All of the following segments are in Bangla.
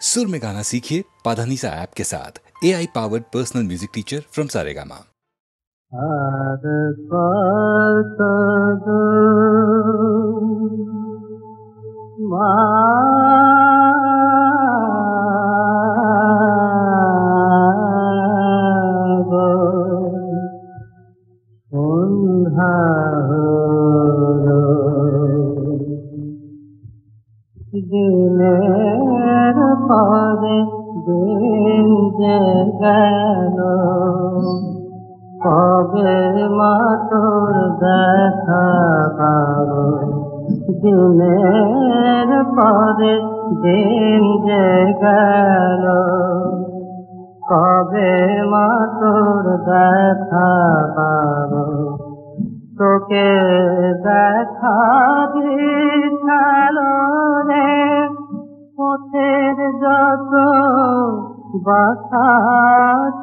सुर में गाना सीखिए पाधानीसा ऐप के साथ। AI powered personal music teacher from Saregama. দিনের পরে দিন যে গেল, কবে মা তোর দেখা পাবো। দিনের পরে দিন যে গেল, কবে মা তোর দেখা পাবো। তোকে দেখা দিশালো রে পথের যত বাধা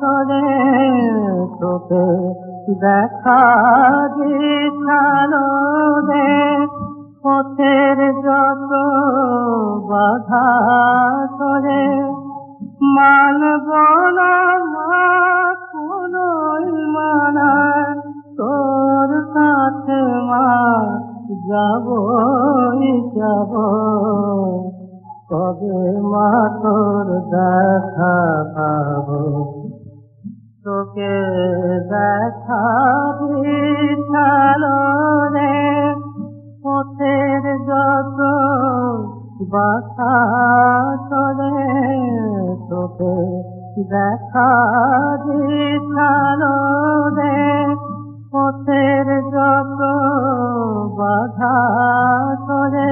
চলে, তোকে দেখা দিশালো রে পথের যত বাধা চলে। মানব না মা কোনোই মানা, তোর কাছে মা যাবই যাব। কবে মা তোর দেখা পাবো। তোকে দেখা দিশালো রে পথের যত বাধা চলে, তোকে দেখা দিশালো রে পথের যত বাধা চলে।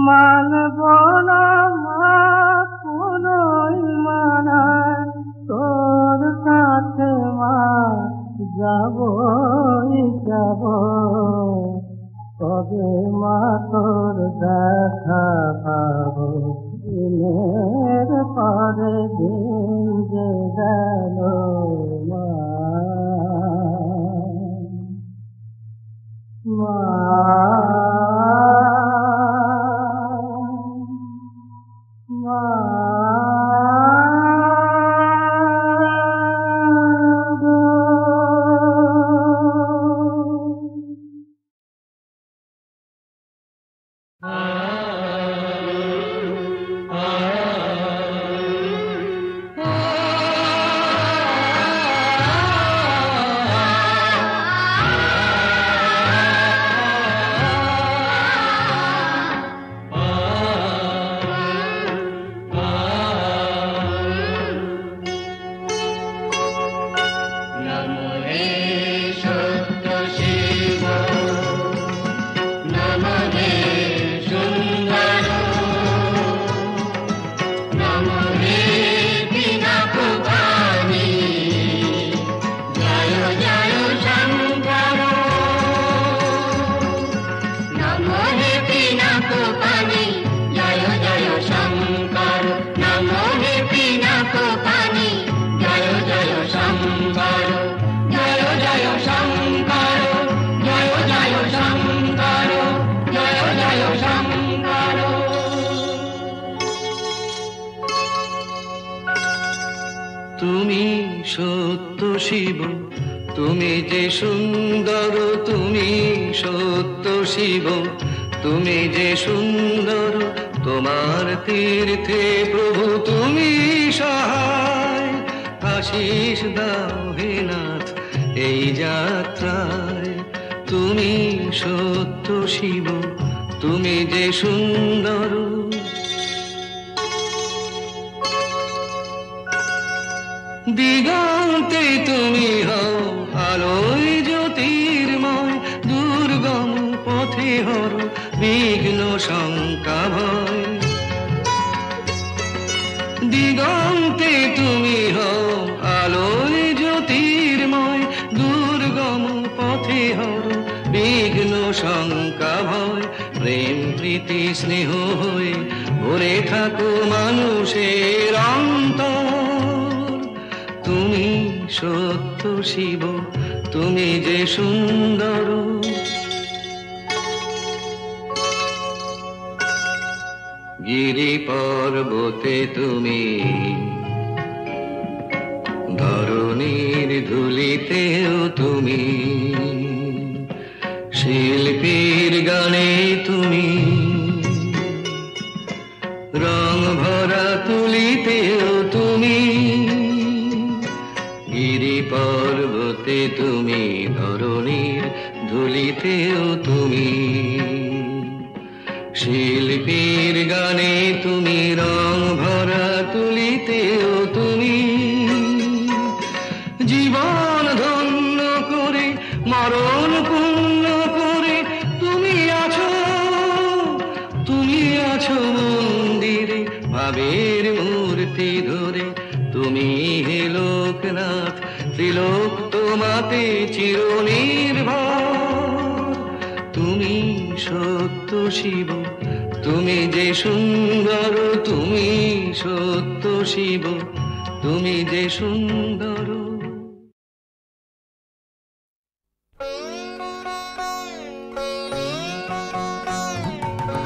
মানব না মা কোনোই মানা, তোর কাছে মা যাবই যাব। কবে মা তোর দেখা পাবো। দিনের পরে দিন যে গেল মা, মা মা। তুমি সত্য শিব, তুমি যে সুন্দর, তুমি সত্য শিব, তুমি যে সুন্দর। তোমার তীর্থে প্রভু তুমি সহায়, আশিস দাও হে নাথ এই যাত্রায়। তুমি সত্য শিব, তুমি যে সুন্দর। দিগন্তে তুমি হও আলোয় জ্যোতির্ময়, দুর্গম পথে হর বিঘ্ন শঙ্কা ভয়। দিগন্তে তুমি হও আলোয় জ্যোতির্ময়, দুর্গম পথে হর বিঘ্ন শঙ্কা ভয়। প্রেম প্রীতি স্নেহ হয়ে ভরে থাকো মানুষের অন্তর। তুমি সত্য শিব, তুমি যে সুন্দর। গিরি পর্বতে তুমি, ধরণীর ধুলিতেও তুমি, শিল্পীর গানে তুমি, রং ভরা তুলিতেও তুমি, গিরি পর্বতে তুমি, ধরণীর ধুলিতেও তুমি, শিল্পীর গানে তুমি, রং ভরা তুলিতেও তুমি, জীবন ধন্য করে মরণ পূর্ণ করে তুমি আছো, তুমি আছো মন্দিরে ভাবের মূর্তি ধরে, তুমি হে লোকনাথ, ত্রিলোক তোমাতে চিরনির্ভর, তুমি সত্য শিব, তুমি যে সুন্দর, তুমি সত্য শিব, তুমি যে সুন্দর।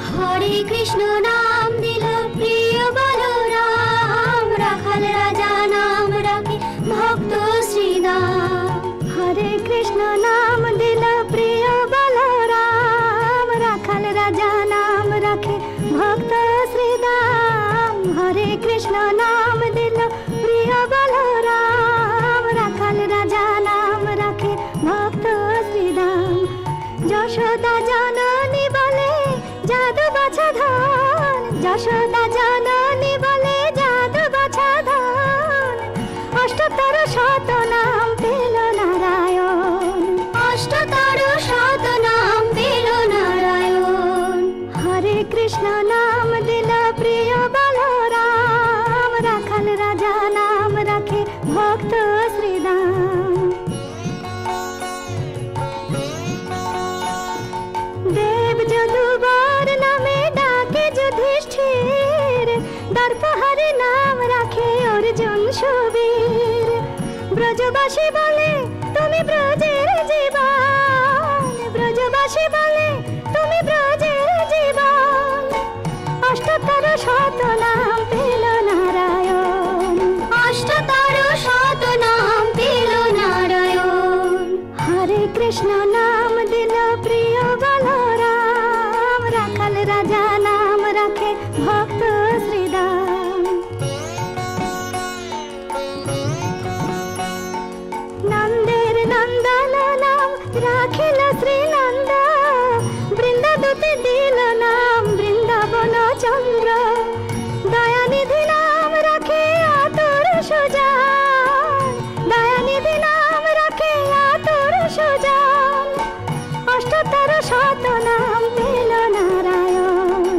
হরে কৃষ্ণ নাম দিল প্রিয় বলরাম, রাখাল রাজা নাম রাখে ভক্ত শ্রীদাম। হরে কৃষ্ণ নাম দিল প্রিয় বলরাম, রাখাল রাজা নাম রাখে ভক্ত শ্রীদাম। হরে কৃষ্ণ নাম দিল প্রিয় বলরাম, রাখাল রাজা নাম রাখে ভক্ত শ্রীদাম। যশোদা জননী বলে জাদু বাছা ধন, যশোদা জননী বলে জাদু বাছা ধন। অষ্টতর শত নাম পেল নারায়ণ, অষ্টতর শত নাম পেল নারায়ণ। হরে কৃষ্ণ নাম দিল প্রিয় বলরাম, রাখাল রাজা নাম রাখে ভক্ত শ্রীদাম। দেব যদুবর নামে ডাকে যুধিষ্ঠির, দর্পহারে নাম রাখে অর্জুন সুবীর। ব্রজবাসী বলে তুমি ব্রজের জীবন, ব্রজবাসী বলে তুমি ব্রজের জীবন। অষ্টতর শত নাম পেল নারায়ণ, অষ্টতর শত নাম পেল নারায়ণ। হরে কৃষ্ণ নাম দিল প্রিয় বলরাম, রাখাল রাজা নাম রাখে ভক্ত শ্রীদাম। নন্দের নন্দন নাম রাখিল শ্রীনন্দ, বৃন্দাদূতে দিল নাম বৃন্দাবন চন্দ্র। দয়ানিধি নাম রাখে আতুর সুজান, দয়ানিধি নাম রাখে আতুর সুজান। অষ্টতর শত নাম পেল নারায়ণ,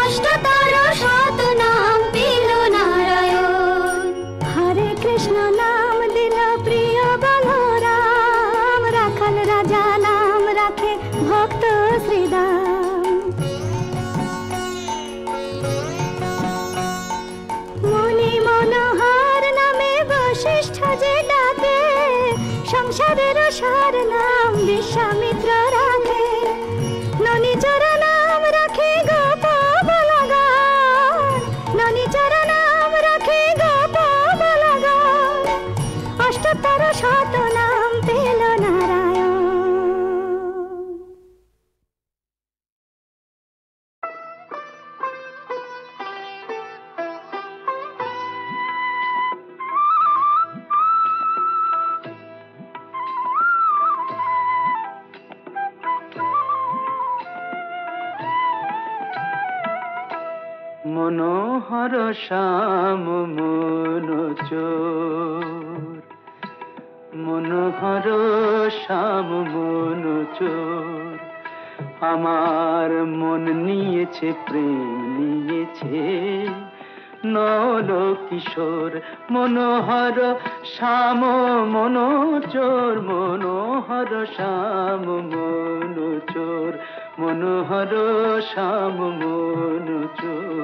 অষ্টতর শত নাম পেল নারায়ণ। হরে কৃষ্ণ নাম দিল প্রিয় বলরাম, রাখাল রাজা নাম রাখে ভক্ত শ্রীদাম। মুনি মনোহর নামে বশিষ্ঠ যে ডাকে, সংসারের সার নাম বিশ্বামিত্র রাখে। ননিচর নাম রাখে গোপ বলগান, ননিচর নাম রাখে গোপ বলগান। অষ্টতর শত নাম পেল নারায়ণ। মনোহর শ্যাম মনোচর, মনোহর শ্যাম মনোচর। আমার মন নিয়েছে প্রেম নিয়েছে নল কিশোর। মনোহর শ্যাম মনোচর, মনোহর শ্যাম মনোচর, মনোহর শ্যাম মনোচর।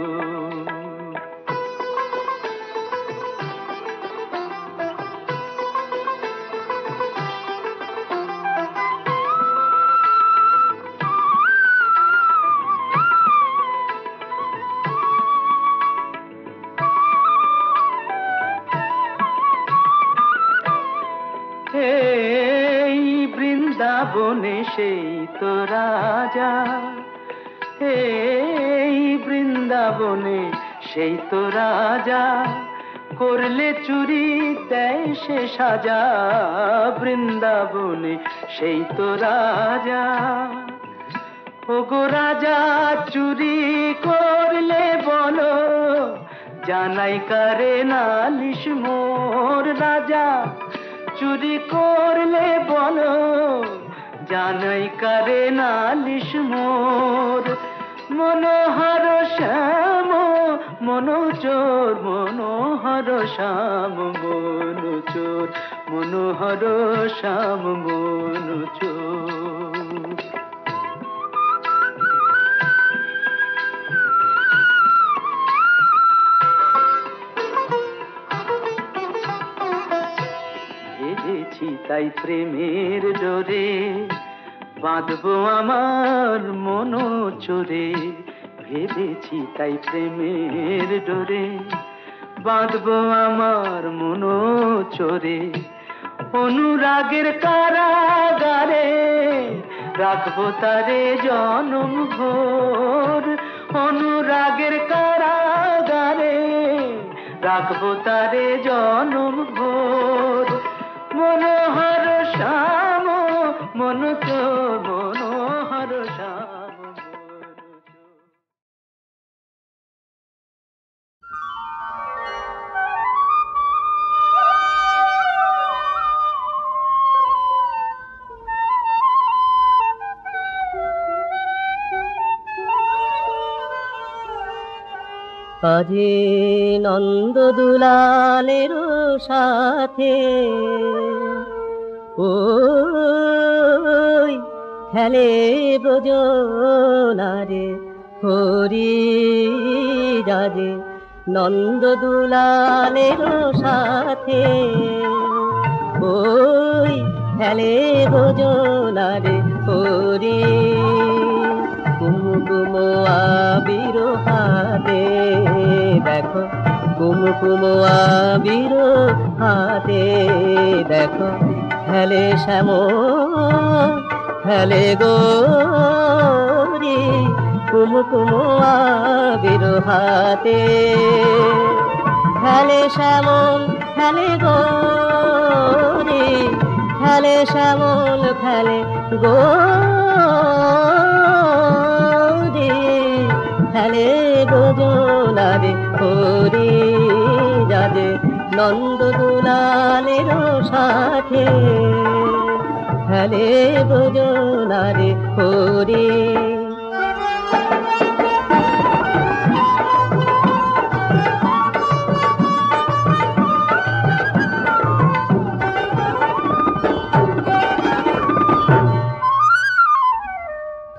বৃন্দাবনে সেই তো রাজা, এই বৃন্দাবনে সেই তো রাজা, করলে চুরি দেয় সে সাজা, বৃন্দাবনে সেই তো রাজা। ওগো রাজা চুরি করলে বলো, জানাই কারে নালিশ মোর। রাজা চুরি করলে বলো, জানাই কারে নালিশ মোর। মনোহর শ্যাম মনোচোর, মনোহর শ্যাম মনোচোর, মনোহর শ্যাম মনোচোর। ভেবেছি তাই প্রেমের ডোরে, বাঁধবো আমার মনোচোরে। ভেবেছি তাই প্রেমের ডোরে, বাঁধবো আমার মনোচোরে। অনুরাগের কারাগারে রাখবো তারে জনম ভোর। অনুরাগের কারাগারে রাখবো তারে জনম ভোর। মনোহর শ্যাম মনোচোর, মনোহর শ্যাম মনোচোর। আজি নন্দদুলালের সাথে ওই খেলে ব্রজনারে হরি রাজে। নন্দদুলালের সাথে ওই খেলে ব্রজনারে হরি। কুমকুম আবির হাতে দেখো, কুমকুম আবির হাতে দেখো, খেলে শ্যাম খেলে গৌরী। কুমকুম আবির হাতে খেলে শ্যামল খেলে গৌরী, খেলে শ্যামল খেলে গৌরী। খেলে ব্রজনারে হরি রাজে, নন্দদুলালের সাথে খেলে ব্রজনারে হরি।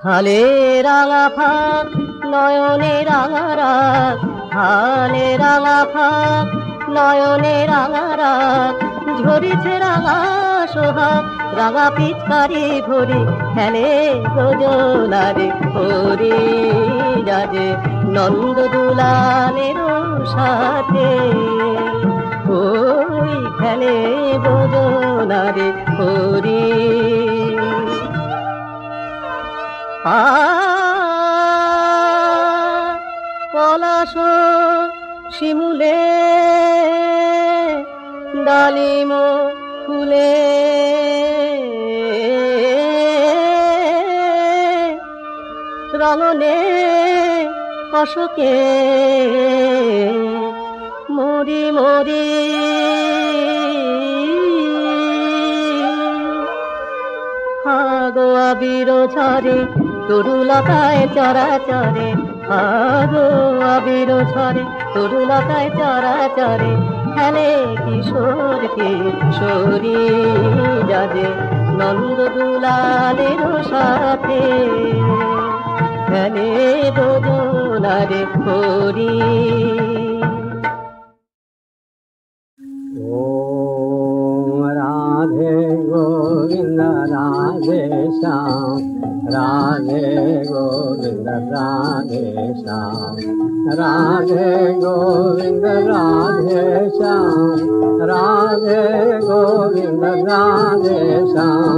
হালে রাঙা ফাঁক নয়নে রাঙা রাগ, হালে রাঙা ফাঁক নয়নে রাঙা রাগ। ঝরিছে রাঙা সোহাগ রাঙা পিচকারি ভরি, খেলে ব্রজনারে হরি রাজে। নন্দদুলালের সাথে ওই খেলে ব্রজনারে হরি। পলাশ শিমুলে ডালিম ফুলে রঙনে অশোকে মরি মরি। হাগো আবির ঝরে তরুলতায় চরাচরে, হাগো আবির ঝরে তরুলতায় চরাচরে। খেলে কিশোর কিশোরী রাজে, নন্দদুলালের সাথে খেলে ব্রজনারে হরি। রাধে গোবিন্দ রাধে শ্যাম, রাধে গোবিন্দ রাধে শ্যাম, রাধে গোবিন্দ রাধে শ্যাম, রাধে গোবিন্দ রাধে শ্যাম,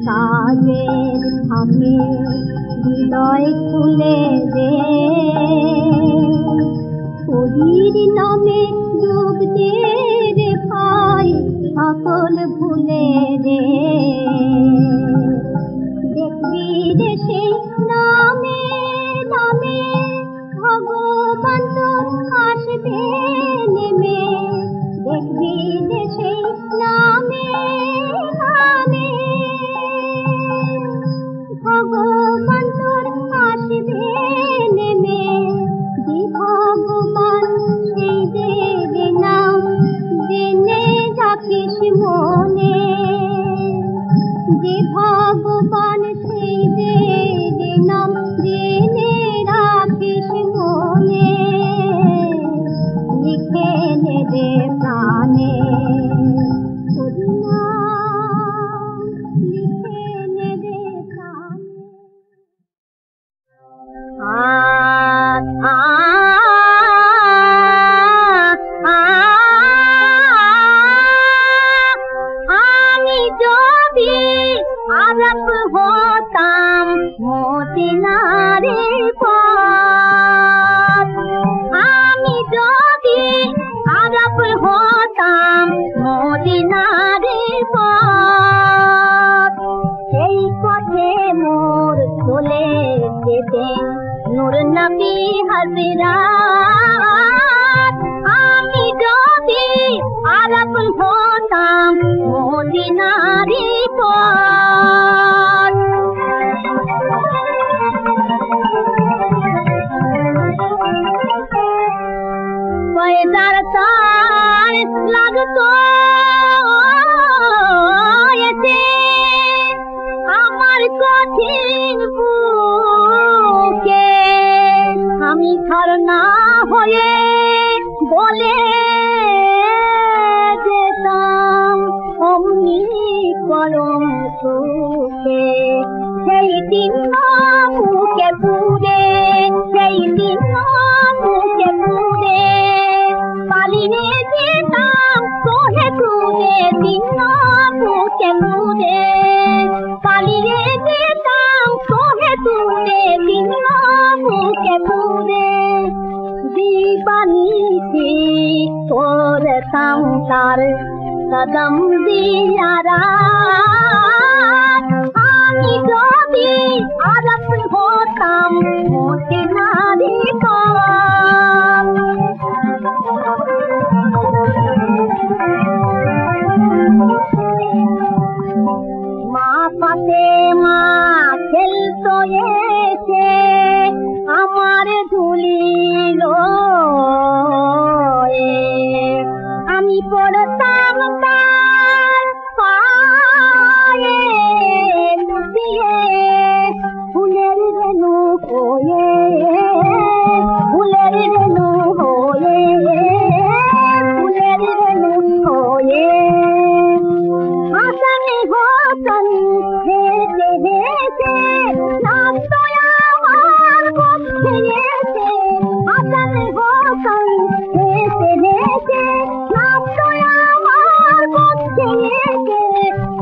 হযরত আমি যদি আরব হতাম মদিনারি পথ পয়দার তার লাগতো এতে আমার কঠিন বুকে আমি ধর্ণা হয়ে বলে যেতাম অমনি করম সুখে সেই দিন বুকে পুরে সেই দিন বুকে পুরে পালিয়ে যেতাম কোনে কুড়ে দিন বুকে পুরে পালিয়ে যেতাম কোনে কুড়ে দিন বুকে পুরে दीवानी করতাম তার কদম দিয়ারা আমি যদি আরব হতাম মদিনারি পথ মা ফাতেমা খেলতো এসে আমার ধুলিল আমি পড়তাম তার পায়ে লুটিয়ে ফুলের রেণু হয়ে ফুলের রেণু হয়ে ফুলের রেণু হয়ে হাসান হোসেন হেসে হেসে নাচতো আমার পক্ষে এসে হাসান হোসেন হেসে হেসে নাচতো আমার পক্ষে এসে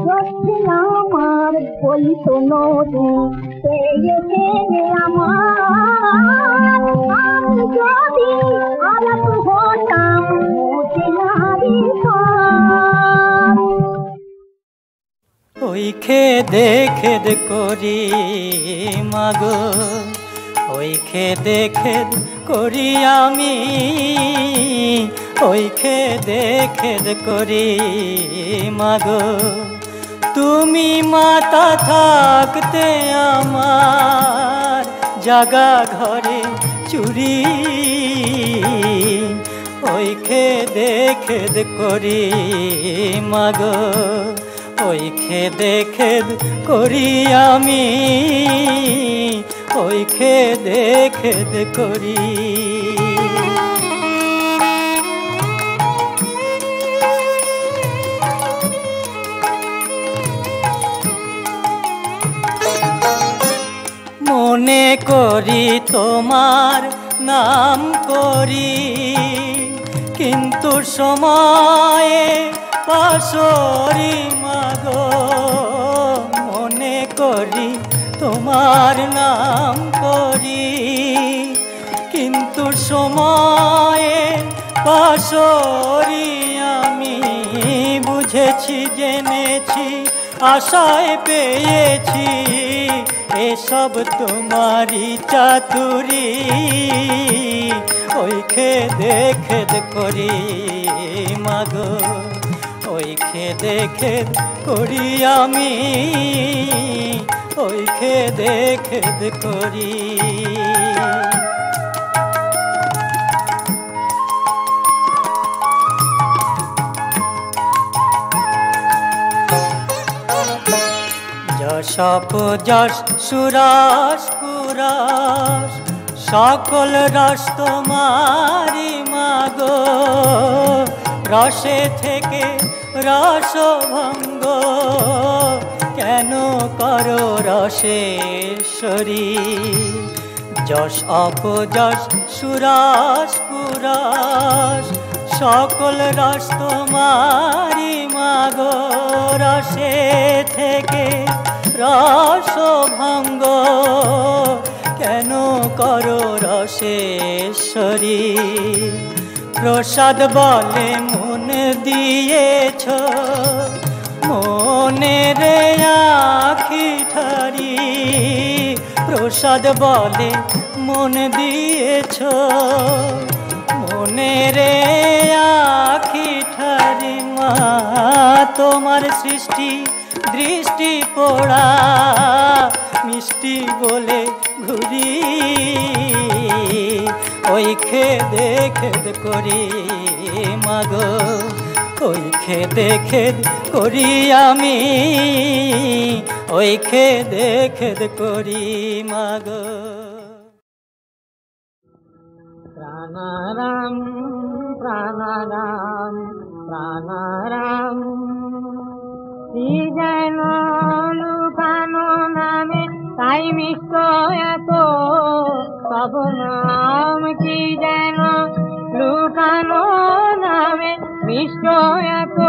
হচ্ছে আমার বলতো নদী পেয়েছে আমার আমি যদি আরব হতাম মদিনারি পথ ওই খেদে খেদ করি মাগো ওই খেদে খেদ করি আমি ওই খেদে খেদ করি মাগো তুমি মাতা থাকতে আমার জাগা ঘরে চুরি ওই খেদে খেদ করি মাগো ওই খেদে খেদ করি আমি ওই খেদে খেদ করি মনে করি তোমার নাম করি কিন্তু সময়ে পাশরি মাগো মনে করি তোমার নাম করি কিন্তু সময়ে পাশরি আমি বুঝেছি জেনেছি আশায় পেয়েছি এসব তোমারই চাতুরি ওই খেদে খেদ করি মাগো ওই খেদে খেদ করি আমি ওই খেদে খেদ করি যশপ যশ সুরাস পুরাস সকল রস তোমারি মাগো রসে থেকে রস ভঙ্গ কেন করো রসেশ্বরী যশ অপযশ সুরাস পুরাস সকল রস তোমারি মাগো রসে থেকে রস ভঙ্গ কেন করো রসেশ্বরী প্রসাদ বলে মন দিয়েছ মনের আখি ঠারি প্রসাদ বলে মন দিয়েছ মনে রে আখি ঠারি মা, তোমার সৃষ্টি দৃষ্টি পোড়া মিষ্টি বলে ঘুরি, ওই খেদে খেদ করি মাগো, ওই খেদে খেদ করি আমি, ওই খেদে খেদ করি মাগো। প্রাণারাম প্রাণারাম প্রাণারাম, কি যেন লুকানো নামে তাই মিষ্ট এত তব নাম, কি যেন লুকানো নামে মিষ্ট এত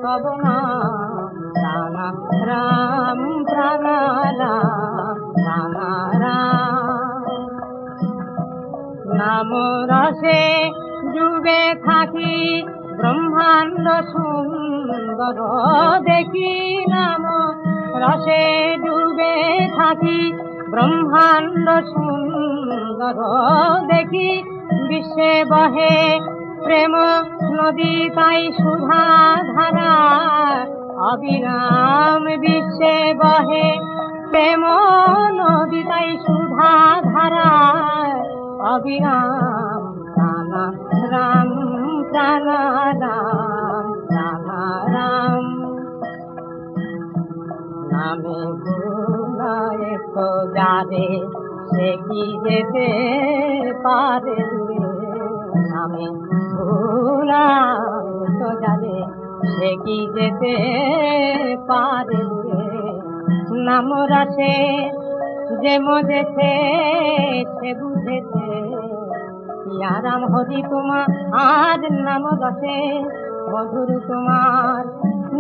তব নাম। প্রাণারাম প্রাণারাম প্রাণারাম, নাম রসে ডুবে থাকি ব্রহ্মাণ্ড সুন্দর দেখি, নাম রসে ডুবে থাকি ব্রহ্মাণ্ড সুন্দর দেখি, বিশ্বে বহে প্রেম নদী তাই সুধা ধারা অবিরাম, বিশ্বে বহে প্রেম নদী তাই সুধা ধারা অবিরাম। প্রাণারাম প্রাণারাম প্রাণারাম, নামে ভুলায় তো যাবে সে কি যেতে পারে, নামে ভুলায় তো যাবে সে কি যেতে পারে, নাম রসে যে মজেছে সে বুঝেছে, আরাম হরি তোমার আর নাম রসে মধুর তোমার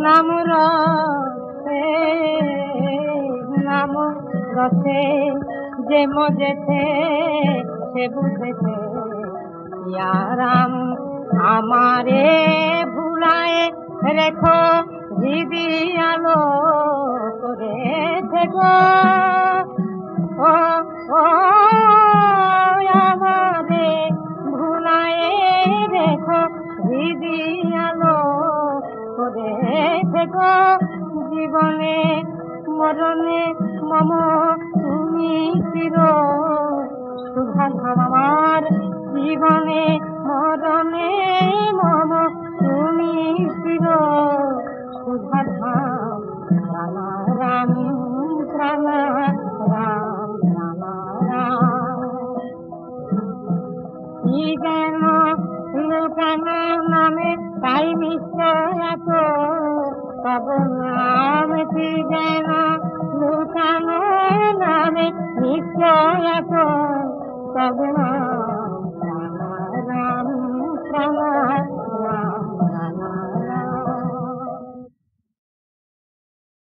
নাম রসে, নাম রসে যে মজেছে সে বুঝেছে, আরাম আমারে ভুলায় রেখো হৃদি আলো করে থেকো, ও ও আমারে ভুলায় রেখো হৃদি আলো করে থেকো, জীবনে মরণে মম তুমি চির সুধাধাম, আমার জীবনে মরণে মম তুমি চির সুধাধাম। প্রাণারাম প্রাণারাম প্রাণারাম, কি যেন লুকানো নামে তাই মিষ্ট এত তব নাম, কি যেন লুকানো নামে মিষ্ট এত তব নাম।